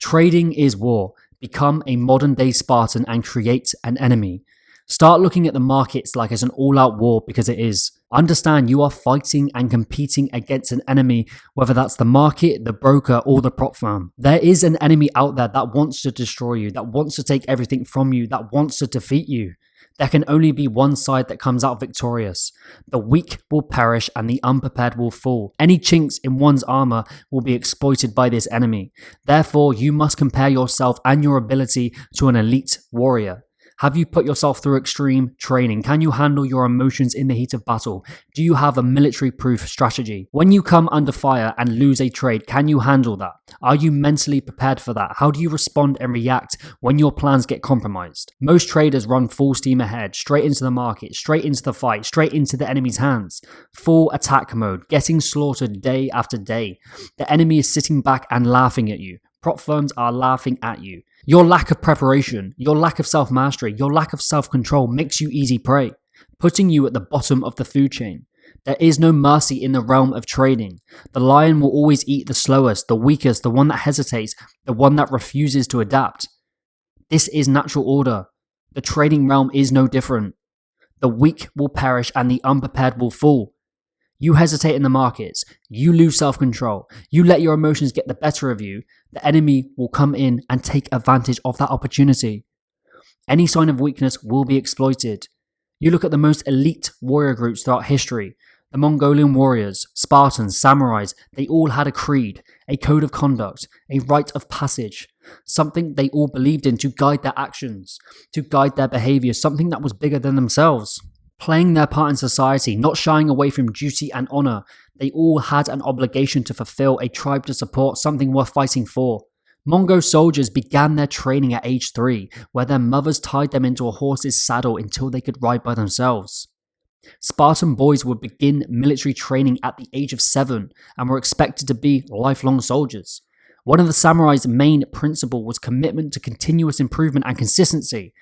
Trading is war. Become a modern day Spartan and create an enemy. Start looking at the markets like it's an all-out war, because it is. Understand you are fighting and competing against an enemy, whether that's the market, the broker, or the prop firm. There is an enemy out there that wants to destroy you, that wants to take everything from you, that wants to defeat you. There can only be one side that comes out victorious. The weak will perish and the unprepared will fall. Any chinks in one's armor will be exploited by this enemy. Therefore, you must compare yourself and your ability to an elite warrior. Have you put yourself through extreme training? Can you handle your emotions in the heat of battle? Do you have a military-proof strategy? When you come under fire and lose a trade, can you handle that? Are you mentally prepared for that? How do you respond and react when your plans get compromised? Most traders run full steam ahead, straight into the market, straight into the fight, straight into the enemy's hands. Full attack mode, getting slaughtered day after day. The enemy is sitting back and laughing at you. Prop firms are laughing at you. Your lack of preparation, your lack of self-mastery, your lack of self-control makes you easy prey, putting you at the bottom of the food chain. There is no mercy in the realm of trading. The lion will always eat the slowest, the weakest, the one that hesitates, the one that refuses to adapt. This is natural order. The trading realm is no different. The weak will perish and the unprepared will fall. You hesitate in the markets, you lose self-control, you let your emotions get the better of you, the enemy will come in and take advantage of that opportunity. Any sign of weakness will be exploited. You look at the most elite warrior groups throughout history. The Mongolian warriors, Spartans, samurais, they all had a creed, a code of conduct, a rite of passage, something they all believed in to guide their actions, to guide their behavior, something that was bigger than themselves. Playing their part in society, not shying away from duty and honor. They all had an obligation to fulfill, a tribe to support, something worth fighting for. Mongol soldiers began their training at age 3, where their mothers tied them into a horse's saddle until they could ride by themselves. Spartan boys would begin military training at the age of 7 and were expected to be lifelong soldiers. One of the samurai's main principles was commitment to continuous improvement and consistency.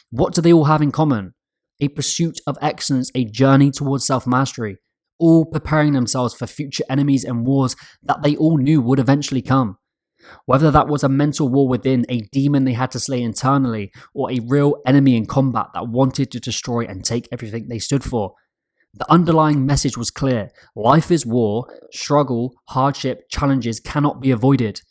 What do they all have in common? A pursuit of excellence, a journey towards self-mastery, all preparing themselves for future enemies and wars that they all knew would eventually come. Whether that was a mental war within, a demon they had to slay internally, or a real enemy in combat that wanted to destroy and take everything they stood for. The underlying message was clear. Life is war, struggle, hardship, challenges cannot be avoided.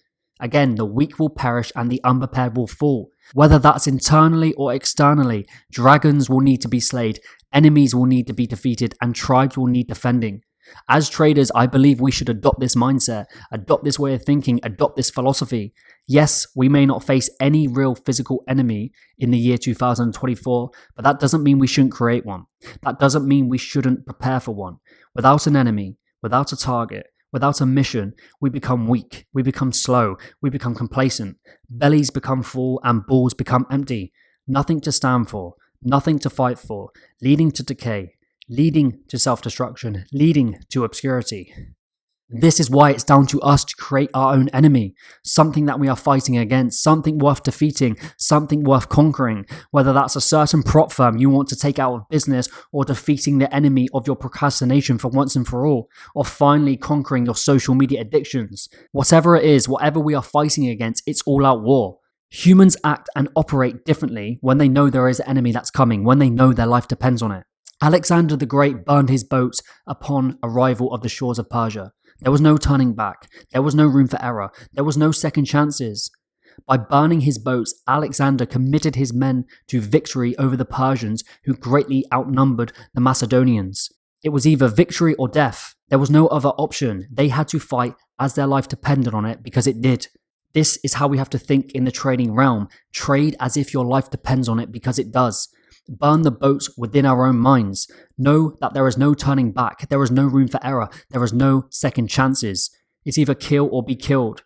Again, the weak will perish and the unprepared will fall. Whether that's internally or externally, dragons will need to be slayed, enemies will need to be defeated, and tribes will need defending. As traders, I believe we should adopt this mindset, adopt this way of thinking, adopt this philosophy. Yes, we may not face any real physical enemy in the year 2024, but that doesn't mean we shouldn't create one. That doesn't mean we shouldn't prepare for one. Without an enemy, without a target, without a mission, we become weak, we become slow, we become complacent, bellies become full and balls become empty. Nothing to stand for, nothing to fight for, leading to decay, leading to self-destruction, leading to obscurity. This is why it's down to us to create our own enemy, something that we are fighting against, something worth defeating, something worth conquering, whether that's a certain prop firm you want to take out of business, or defeating the enemy of your procrastination for once and for all, or finally conquering your social media addictions. Whatever it is, whatever we are fighting against, it's all out war. Humans act and operate differently when they know there is an enemy that's coming, when they know their life depends on it. Alexander the Great burned his boats upon arrival of the shores of Persia. There was no turning back. There was no room for error. There was no second chances. By burning his boats, Alexander committed his men to victory over the Persians, who greatly outnumbered the Macedonians. It was either victory or death. There was no other option. They had to fight as their life depended on it, because it did. This is how we have to think in the trading realm. Trade as if your life depends on it, because it does. Burn the boats within our own minds. Know that there is no turning back. There is no room for error. There is no second chances. It's either kill or be killed.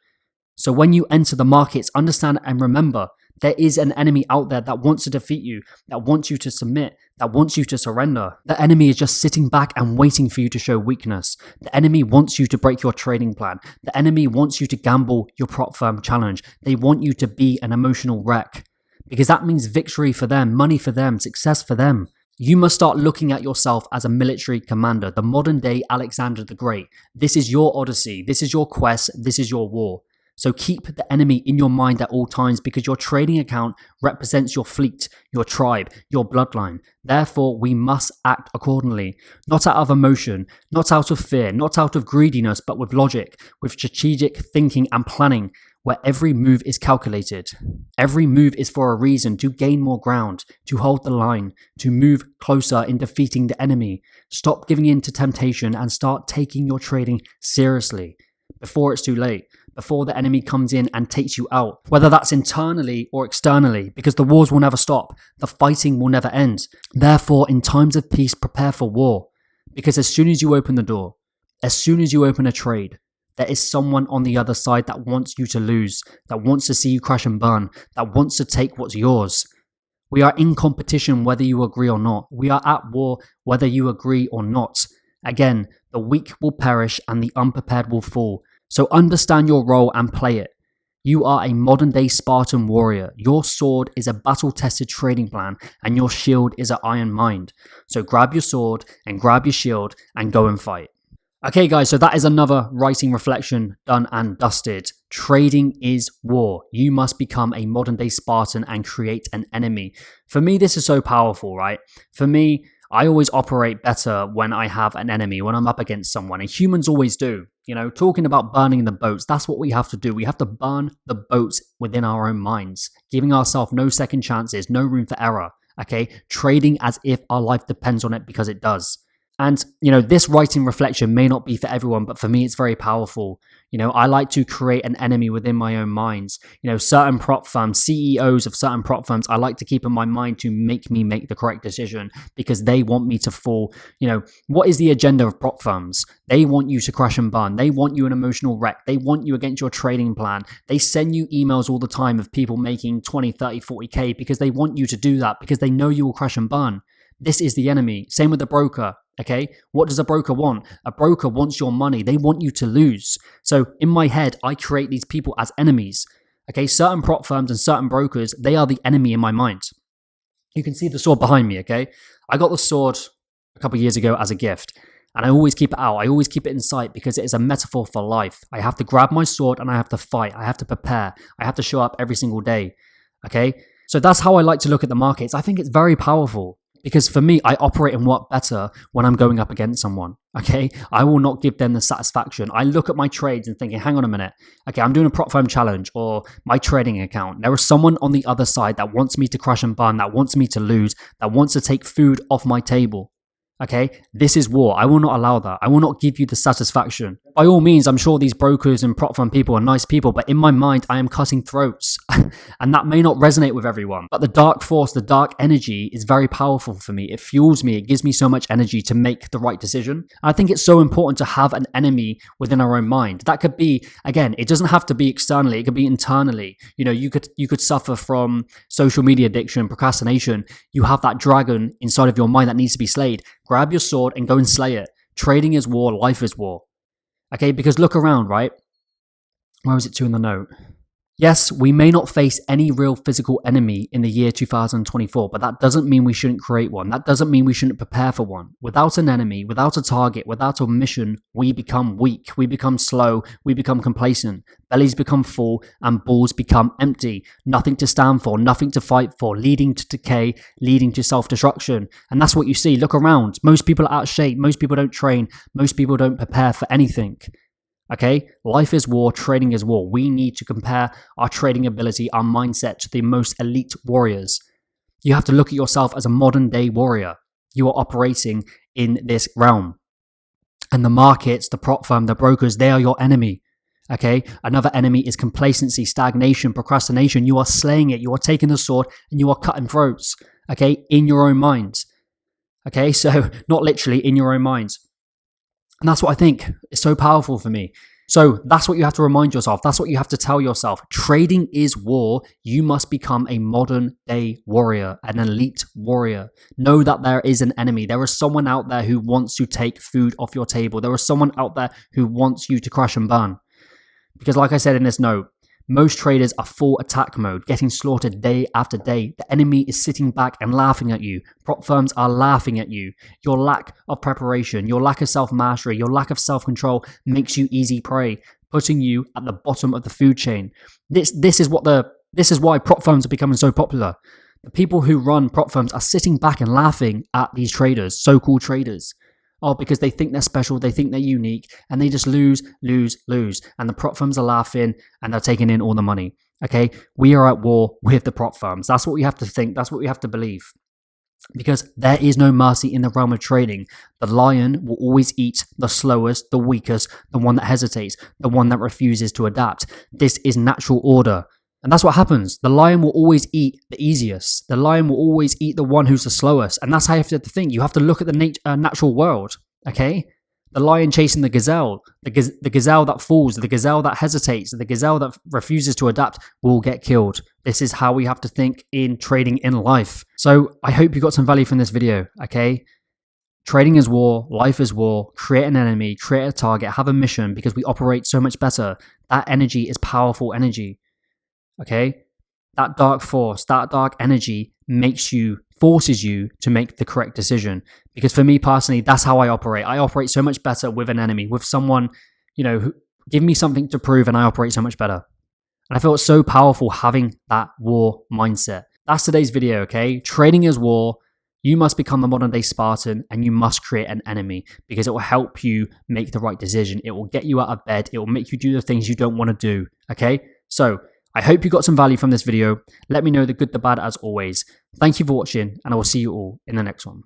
So when you enter the markets, understand and remember, there is an enemy out there that wants to defeat you, that wants you to submit, that wants you to surrender. The enemy is just sitting back and waiting for you to show weakness. The enemy wants you to break your trading plan. The enemy wants you to gamble your prop firm challenge. They want you to be an emotional wreck. Because that means victory for them, money for them, success for them. You must start looking at yourself as a military commander, the modern day Alexander the Great. This is your odyssey, this is your quest, this is your war. So keep the enemy in your mind at all times because your trading account represents your fleet, your tribe, your bloodline. Therefore, we must act accordingly, not out of emotion, not out of fear, not out of greediness, but with logic, with strategic thinking and planning, where every move is calculated. Every move is for a reason, to gain more ground, to hold the line, to move closer in defeating the enemy. Stop giving in to temptation and start taking your trading seriously before it's too late, before the enemy comes in and takes you out, whether that's internally or externally, because the wars will never stop. The fighting will never end. Therefore, in times of peace, prepare for war, because as soon as you open the door, as soon as you open a trade, there is someone on the other side that wants you to lose, that wants to see you crash and burn, that wants to take what's yours. We are in competition whether you agree or not. We are at war whether you agree or not. Again, the weak will perish and the unprepared will fall. So understand your role and play it. You are a modern day Spartan warrior. Your sword is a battle-tested trading plan and your shield is an iron mind. So grab your sword and grab your shield and go and fight. Okay guys, so that is another writing reflection done and dusted. Trading is war. You must become a modern day Spartan and create an enemy. For me, this is so powerful, right? For me, I always operate better when I have an enemy, when I'm up against someone, and humans always do. You know, talking about burning the boats, that's what we have to do. We have to burn the boats within our own minds, giving ourselves no second chances, no room for error, okay? Trading as if our life depends on it because it does. And, you know, this writing reflection may not be for everyone, but for me, it's very powerful. You know, I like to create an enemy within my own minds. You know, certain prop firms, CEOs of certain prop firms, I like to keep in my mind to make me make the correct decision because they want me to fall. You know, what is the agenda of prop firms? They want you to crash and burn. They want you an emotional wreck. They want you against your trading plan. They send you emails all the time of people making 20, 30, 40K because they want you to do that because they know you will crash and burn. This is the enemy. Same with the broker. Okay, what does a broker want? A broker wants your money. They want you to lose. So in my head, I create these people as enemies. Okay, certain prop firms and certain brokers, they are the enemy in my mind. You can see the sword behind me, okay? I got the sword a couple of years ago as a gift, and I always keep it out. I always keep it in sight because it is a metaphor for life. I have to grab my sword and I have to fight. I have to prepare. I have to show up every single day, okay? So that's how I like to look at the markets. I think it's very powerful. Because for me, I operate and work better when I'm going up against someone, okay? I will not give them the satisfaction. I look at my trades and thinking, hang on a minute. Okay, I'm doing a prop firm challenge or my trading account. There is someone on the other side that wants me to crash and burn, that wants me to lose, that wants to take food off my table. Okay, this is war. I will not allow that. I will not give you the satisfaction. By all means, I'm sure these brokers and prop firm people are nice people, but in my mind, I am cutting throats. And that may not resonate with everyone. But the dark force, the dark energy is very powerful for me. It fuels me. It gives me so much energy to make the right decision. I think it's so important to have an enemy within our own mind. That could be, again, it doesn't have to be externally. It could be internally. You know, you could suffer from social media addiction, procrastination. You have that dragon inside of your mind that needs to be slayed. Grab your sword and go and slay it. Trading is war. Life is war. Okay, because look around, right? Where was it to in the note? Yes, we may not face any real physical enemy in the year 2024, but that doesn't mean we shouldn't create one. That doesn't mean we shouldn't prepare for one. Without an enemy, without a target, without a mission, we become weak, we become slow, we become complacent. Bellies become full and balls become empty. Nothing to stand for, nothing to fight for, leading to decay, leading to self-destruction. And that's what you see. Look around. Most people are out of shape. Most people don't train. Most people don't prepare for anything. Okay, life is war, trading is war. We need to compare our trading ability, our mindset to the most elite warriors. You have to look at yourself as a modern day warrior. You are operating in this realm. And the markets, the prop firm, the brokers, they are your enemy. Okay, another enemy is complacency, stagnation, procrastination. You are slaying it. You are taking the sword and you are cutting throats. Okay, in your own minds. Okay, so not literally in your own minds. And that's what I think is so powerful for me. So that's what you have to remind yourself. That's what you have to tell yourself. Trading is war. You must become a modern day warrior, an elite warrior. Know that there is an enemy. There is someone out there who wants to take food off your table. There is someone out there who wants you to crash and burn. Because like I said in this note, most traders are full attack mode, getting slaughtered day after day. The enemy is sitting back and laughing at you. Prop firms are laughing at you. Your lack of preparation, your lack of self-mastery, your lack of self-control makes you easy prey. putting you at the bottom of the food chain. This is why prop firms are becoming so popular. The people who run prop firms are sitting back and laughing at these traders, so-called traders. Oh, because they think they're special, they think they're unique, and they just lose. And the prop firms are laughing and they're taking in all the money. Okay? We are at war with the prop firms. That's what we have to think. That's what we have to believe. Because there is no mercy in the realm of trading. The lion will always eat the slowest, the weakest, the one that hesitates, the one that refuses to adapt. This is natural order. And that's what happens. The lion will always eat the easiest. The lion will always eat the one who's the slowest. And that's how you have to think. You have to look at the natural world, okay? The lion chasing the gazelle that falls, the gazelle that hesitates, the gazelle that refuses to adapt will get killed. This is how we have to think in trading in life. So I hope you got some value from this video, okay? Trading is war, life is war, create an enemy, create a target, have a mission because we operate so much better. That energy is powerful energy. Okay, that dark force, that dark energy forces you to make the correct decision. Because for me personally, that's how I operate. I operate so much better with an enemy, with someone, who give me something to prove, and I operate so much better. And I feel it's so powerful having that war mindset. That's today's video, okay? Trading is war. You must become the modern day Spartan and you must create an enemy because it will help you make the right decision. It will get you out of bed. It will make you do the things you don't want to do, okay? So I hope you got some value from this video. Let me know the good, the bad as always. Thank you for watching and I will see you all in the next one.